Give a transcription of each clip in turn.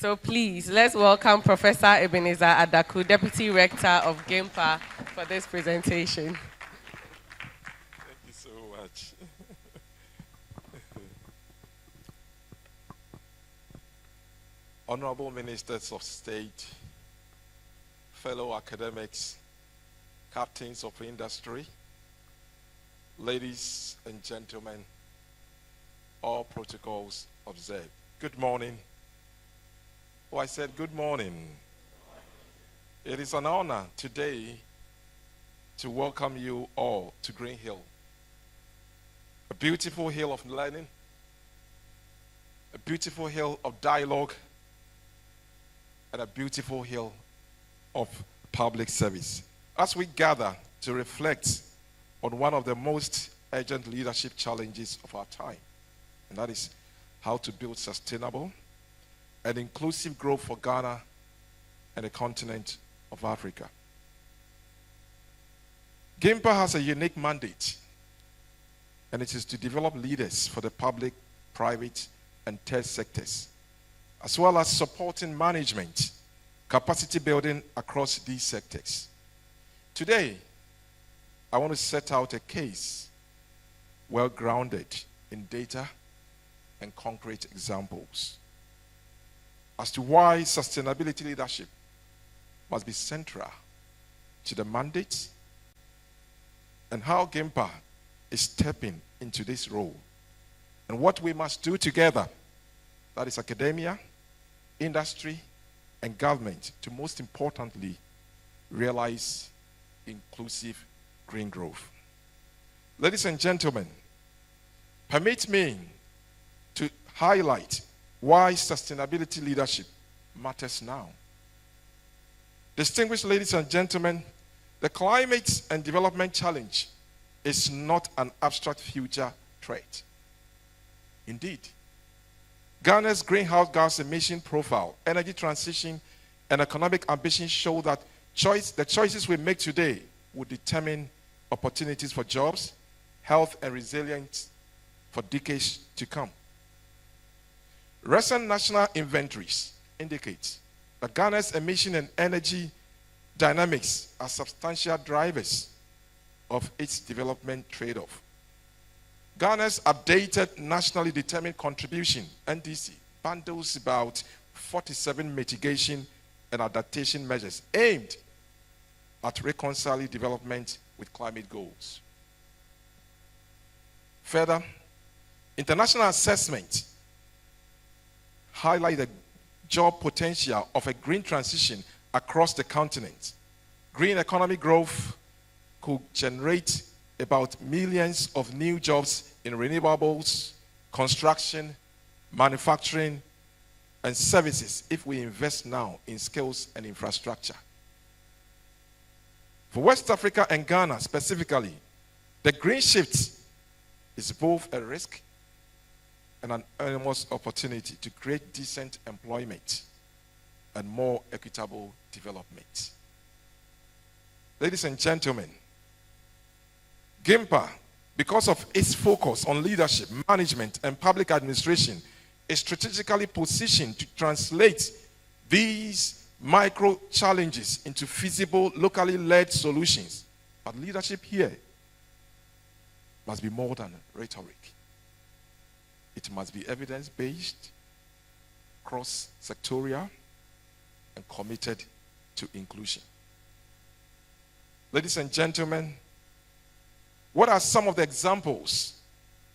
So please, let's welcome Professor Ebenezer Adaku, Deputy Rector of GIMPA, for this presentation. Thank you so much. Honorable Ministers of State, fellow academics, captains of industry, ladies and gentlemen, all protocols observed. Good morning. Oh, I said good morning. It is an honor today to welcome you all to Greenhill, a beautiful hill of learning, a beautiful hill of dialogue, and a beautiful hill of public service. As we gather to reflect on one of the most urgent leadership challenges of our time, and that is how to build sustainable and inclusive growth for Ghana and the continent of Africa. GIMPA has a unique mandate, and it is to develop leaders for the public, private, and third sectors, as well as supporting management, capacity building across these sectors. Today, I want to set out a case well grounded in data and concrete examples as to why sustainability leadership must be central to the mandate and how GIMPA is stepping into this role and what we must do together, that is academia, industry, and government, to most importantly realize inclusive green growth. Ladies and gentlemen, permit me to highlight why sustainability leadership matters now. Distinguished ladies and gentlemen, the climate and development challenge is not an abstract future threat. Indeed, Ghana's greenhouse gas emission profile, energy transition, and economic ambitions show that the choices we make today will determine opportunities for jobs, health, and resilience for decades to come. Recent national inventories indicate that Ghana's emission and energy dynamics are substantial drivers of its development trade-off. Ghana's updated nationally determined contribution, NDC, bundles about 47 mitigation and adaptation measures aimed at reconciling development with climate goals. Further, international assessment highlight the job potential of a green transition across the continent. Green economic growth could generate about millions of new jobs in renewables, construction, manufacturing, and services if we invest now in skills and infrastructure. For West Africa and Ghana specifically, the green shift is both a risk and an enormous opportunity to create decent employment and more equitable development. Ladies and gentlemen, GIMPA, because of its focus on leadership, management, and public administration, is strategically positioned to translate these micro challenges into feasible, locally led solutions. But leadership here must be more than rhetoric. It must be evidence-based, cross-sectorial, and committed to inclusion. Ladies and gentlemen, what are some of the examples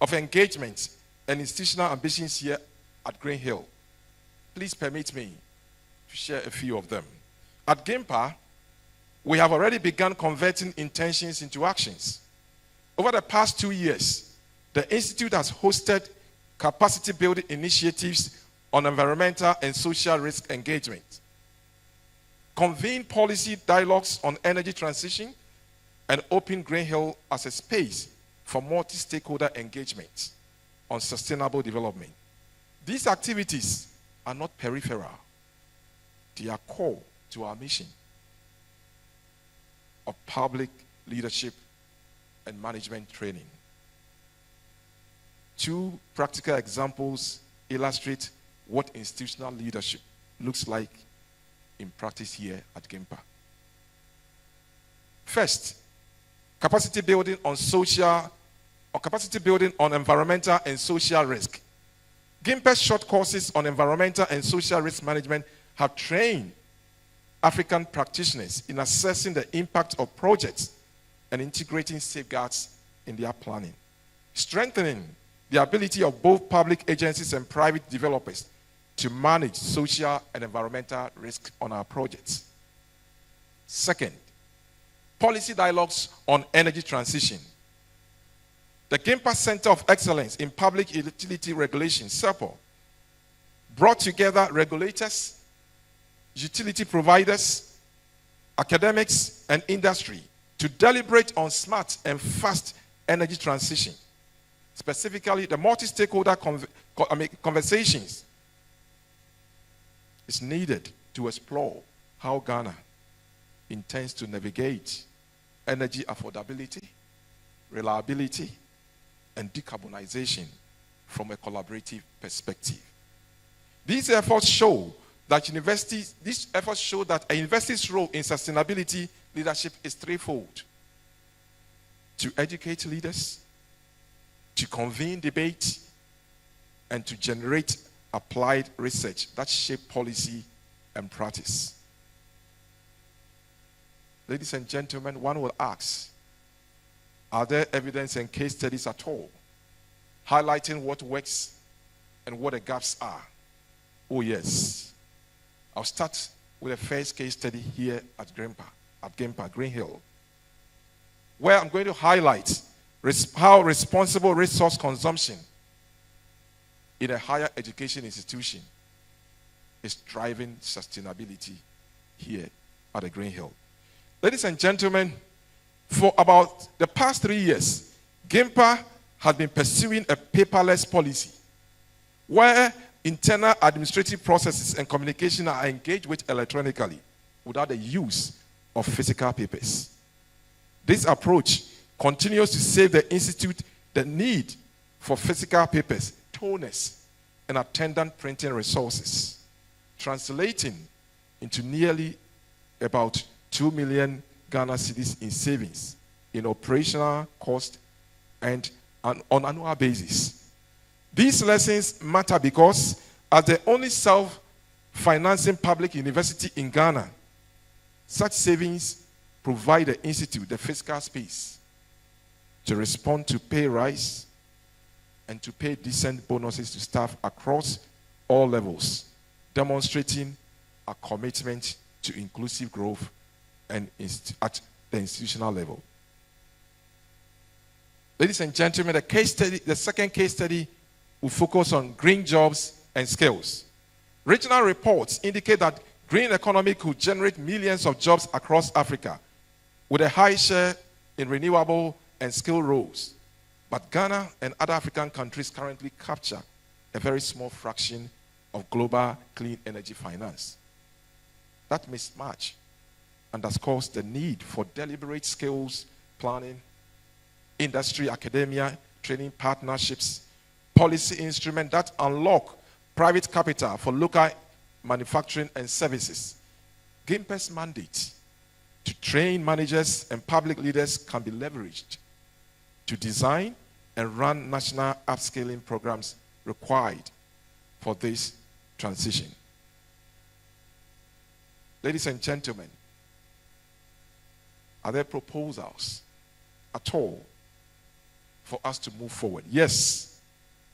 of engagement and institutional ambitions here at Greenhill? Please permit me to share a few of them. At GIMPA, we have already begun converting intentions into actions. Over the past 2 years, the Institute has hosted capacity building initiatives on environmental and social risk engagement, convened policy dialogues on energy transition, and opened Greenhill as a space for multi-stakeholder engagement on sustainable development. These activities are not peripheral. They are core to our mission of public leadership and management training. Two practical examples illustrate what institutional leadership looks like in practice here at GIMPA. First, capacity building on environmental and social risk. GIMPA's short courses on environmental and social risk management have trained African practitioners in assessing the impact of projects and integrating safeguards in their planning, strengthening the ability of both public agencies and private developers to manage social and environmental risk on our projects. Second, policy dialogues on energy transition. The GIMPA Center of Excellence in Public Utility Regulation, (CERPO), brought together regulators, utility providers, academics, and industry to deliberate on smart and fast energy transition. Specifically, the multi-stakeholder conversations is needed to explore how Ghana intends to navigate energy affordability, reliability, and decarbonization from a collaborative perspective. These efforts show that a university's role in sustainability leadership is threefold: to educate leaders, to convene debate, and to generate applied research that shape policy and practice. Ladies and gentlemen, one will ask, are there evidence and case studies at all highlighting what works and what the gaps are? Oh yes. I'll start with the first case study here at GIMPA, Greenhill, where I'm going to highlight how responsible resource consumption in a higher education institution is driving sustainability here at the Greenhill. Ladies and gentlemen, for about the past 3 years, GIMPA has been pursuing a paperless policy where internal administrative processes and communication are engaged with electronically without the use of physical papers. This approach continues to save the institute the need for physical papers, toners, and attendant printing resources, translating into nearly about 2 million Ghana cedis in savings in operational cost and on annual basis. These lessons matter because as the only self-financing public university in Ghana, such savings provide the institute the fiscal space to respond to pay rise and to pay decent bonuses to staff across all levels, demonstrating a commitment to inclusive growth and at the institutional level. Ladies and gentlemen, the second case study will focus on green jobs and skills. Regional reports indicate that green economy could generate millions of jobs across Africa with a high share in renewable and skilled roles. But Ghana and other African countries currently capture a very small fraction of global clean energy finance. That mismatch underscores the need for deliberate skills planning, industry, academia, training partnerships, policy instruments that unlock private capital for local manufacturing and services. GIMPA's mandate to train managers and public leaders can be leveraged to design and run national upscaling programs required for this transition. Ladies and gentlemen, are there proposals at all for us to move forward? Yes.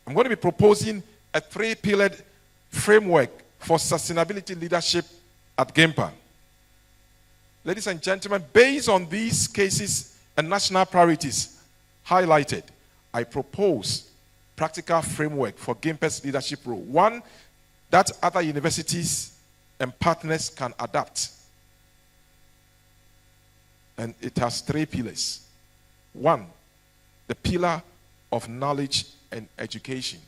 I'm going to be proposing a 3-pillared framework for sustainability leadership at GIMPA. Ladies and gentlemen, based on these cases and national priorities highlighted, I propose practical framework for GIMPA's leadership role. One that other universities and partners can adapt. And it has 3 pillars. 1, the pillar of knowledge and education,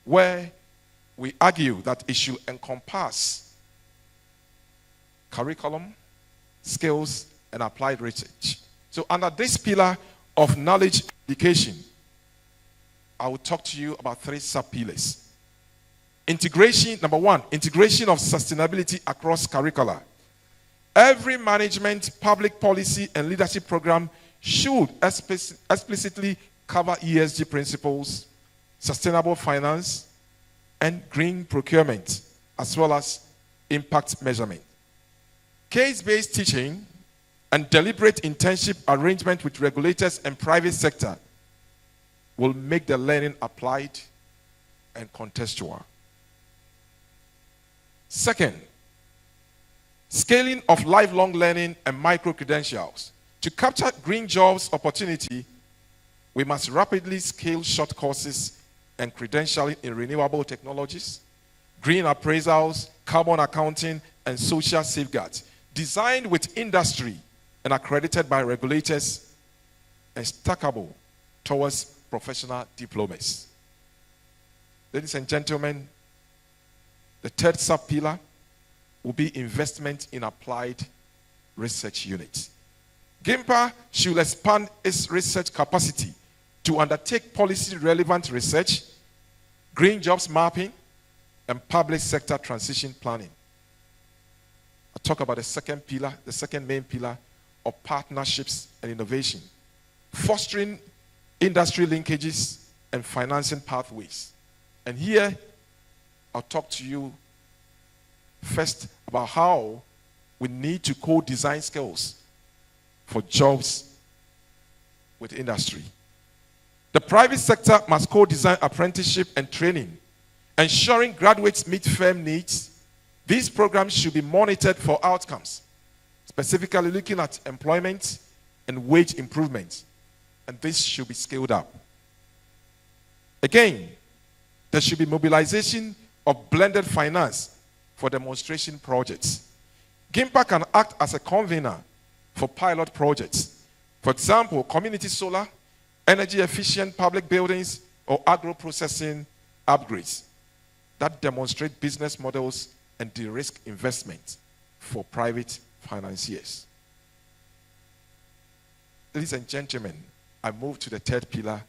where we argue that it should encompass curriculum, skills, and applied research. So under this pillar of knowledge education, I will talk to you about 3 sub-pillars. Number one, integration of sustainability across curricula. Every management, public policy, and leadership program should explicitly cover ESG principles, sustainable finance, and green procurement, as well as impact measurement. Case-based teaching and deliberate internship arrangement with regulators and private sector will make the learning applied and contextual. Second, scaling of lifelong learning and micro-credentials. To capture green jobs opportunity, we must rapidly scale short courses and credentialing in renewable technologies, green appraisals, carbon accounting, and social safeguards, designed with industry and accredited by regulators and stackable towards professional diplomas. Ladies and gentlemen, the third sub-pillar will be investment in applied research units. GIMPA should expand its research capacity to undertake policy-relevant research, green jobs mapping, and public sector transition planning. I'll talk about the second pillar, the second main pillar of partnerships and innovation, fostering industry linkages and financing pathways. And here, I'll talk to you first about how we need to co-design skills for jobs with industry. The private sector must co-design apprenticeship and training, ensuring graduates meet firm needs. These programs should be monitored for outcomes, specifically looking at employment and wage improvement, and this should be scaled up. Again, there should be mobilization of blended finance for demonstration projects. GIMPA can act as a convener for pilot projects. For example, community solar, energy efficient public buildings, or agro-processing upgrades that demonstrate business models and de-risk investment for private financiers. Ladies and gentlemen, I move to the third pillar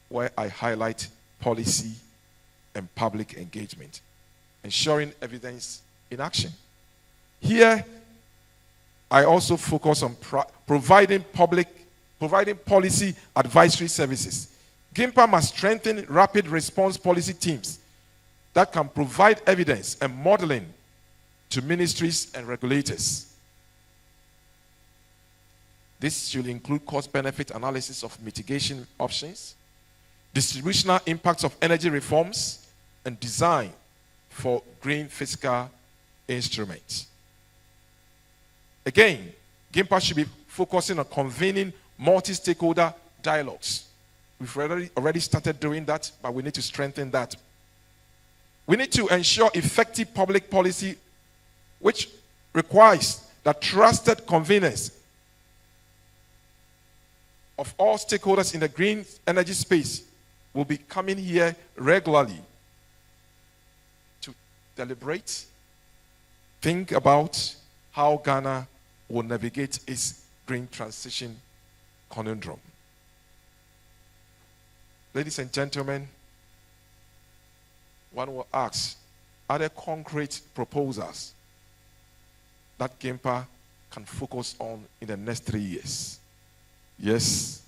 where I highlight policy and public engagement, ensuring evidence in action. Here, I also focus on providing policy advisory services. GIMPA must strengthen rapid response policy teams that can provide evidence and modeling to ministries and regulators. This should include cost-benefit analysis of mitigation options, distributional impacts of energy reforms, and design for green fiscal instruments. Again, GIMPA should be focusing on convening multi-stakeholder dialogues. We've already started doing that, but we need to strengthen that. We need to ensure effective public policy, which requires the trusted conveners of all stakeholders in the green energy space will be coming here regularly to deliberate, think about how Ghana will navigate its green transition conundrum. Ladies and gentlemen, one will ask, are there concrete proposals that GIMPA can focus on in the next 3 years? Yes,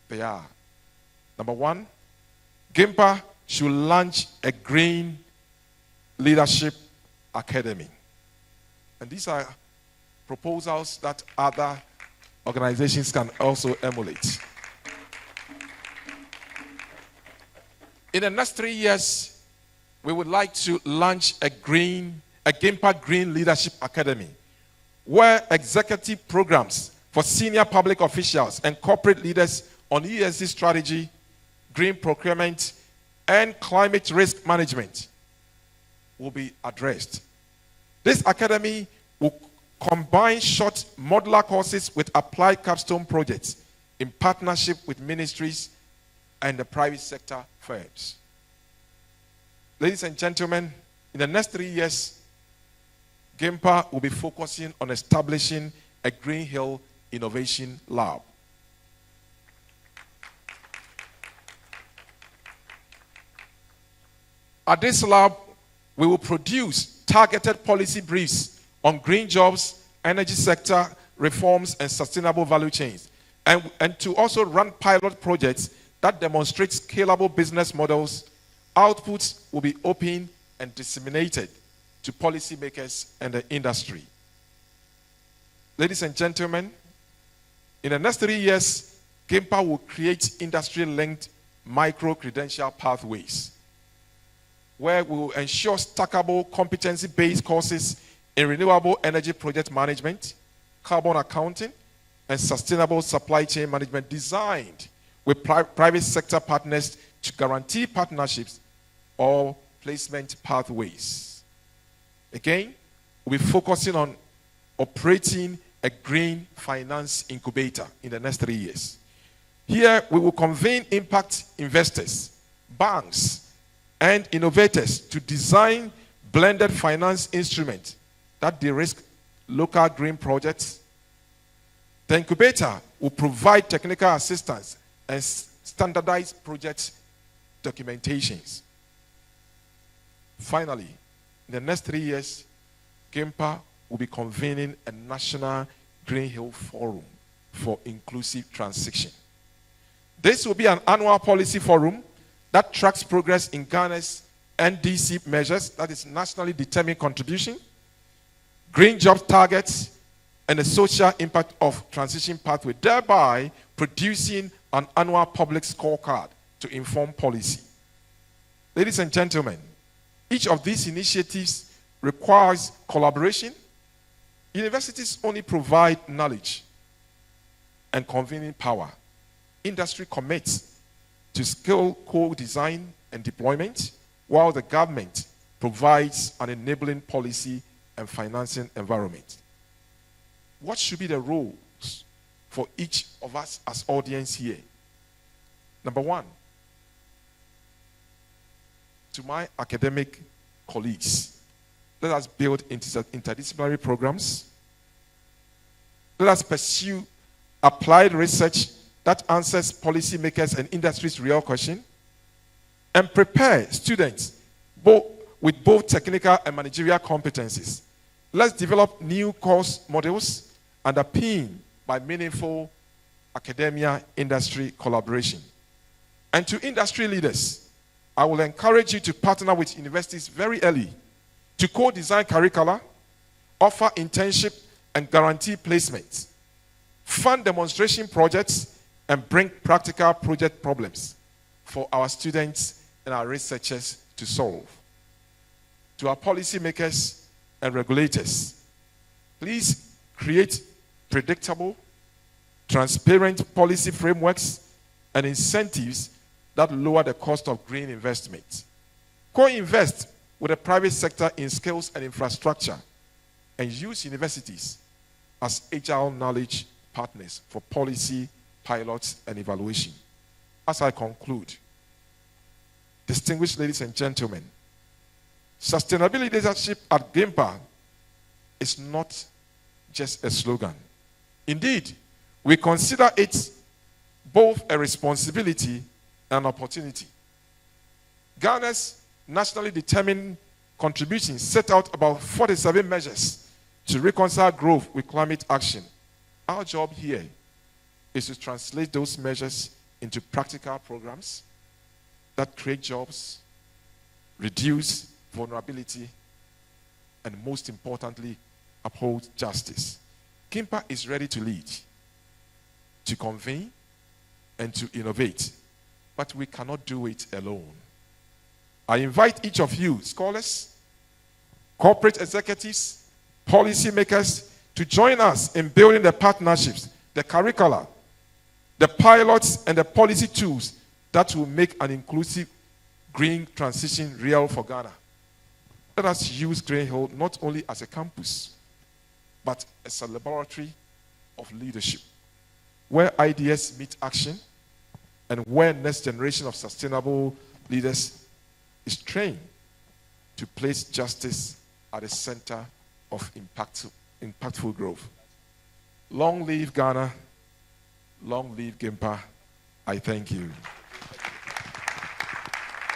they are. Number one, GIMPA should launch a Green Leadership Academy. And these are proposals that other organizations can also emulate. In the next 3 years, we would like to launch a GIMPA Green Leadership Academy, where executive programs for senior public officials and corporate leaders on ESG strategy, green procurement, and climate risk management will be addressed. This academy will combine short modular courses with applied capstone projects in partnership with ministries and the private sector firms. Ladies and gentlemen, in the next 3 years, GIMPA will be focusing on establishing a Greenhill Innovation Lab. At this lab, we will produce targeted policy briefs on green jobs, energy sector reforms, and sustainable value chains, and to also run pilot projects that demonstrate scalable business models. Outputs will be open and disseminated to policymakers and the industry. Ladies and gentlemen, in the next 3 years, GIMPA will create industry-linked micro-credential pathways where we will ensure stackable competency-based courses in renewable energy project management, carbon accounting, and sustainable supply chain management designed with private sector partners to guarantee partnerships or placement pathways. Again, we'll be focusing on operating a green finance incubator in the next 3 years. Here, we will convene impact investors, banks, and innovators to design blended finance instruments that de-risk local green projects. The incubator will provide technical assistance and standardize project documentations. Finally, in the next 3 years, GIMPA will be convening a national Greenhill Forum for inclusive transition. This will be an annual policy forum that tracks progress in Ghana's NDC measures, that is nationally determined contribution, green job targets, and the social impact of transition pathway, thereby producing an annual public scorecard to inform policy. Ladies and gentlemen, each of these initiatives requires collaboration. Universities only provide knowledge and convening power. Industry commits to skill co-design and deployment, while the government provides an enabling policy and financing environment. What should be the roles for each of us as audience here? Number one, to my academic colleagues, let us build interdisciplinary programs. Let us pursue applied research that answers policymakers and industry's real question, and prepare students with both technical and managerial competencies. Let's develop new course models underpinned by meaningful academia-industry collaboration. And to industry leaders, I will encourage you to partner with universities very early to co-design curricula, offer internship and guarantee placements, fund demonstration projects, and bring practical project problems for our students and our researchers to solve. To our policymakers and regulators, please create predictable, transparent policy frameworks and incentives that lower the cost of green investment. Co-invest with the private sector in skills and infrastructure, and use universities as agile knowledge partners for policy, pilots, and evaluation. As I conclude, distinguished ladies and gentlemen, sustainability leadership at GIMPA is not just a slogan. Indeed, we consider it both a responsibility and an opportunity. Ghana's nationally determined contributions set out about 47 measures to reconcile growth with climate action. Our job here is to translate those measures into practical programs that create jobs, reduce vulnerability, and most importantly, uphold justice. GIMPA is ready to lead, to convene, and to innovate, but we cannot do it alone. I invite each of you, scholars, corporate executives, policymakers, to join us in building the partnerships, the curricula, the pilots, and the policy tools that will make an inclusive green transition real for Ghana. Let us use Greenhill not only as a campus, but as a laboratory of leadership, where ideas meet action, and where next generation of sustainable leaders is trained to place justice at the center of impactful growth. Long live Ghana. Long live GIMPA. I thank you.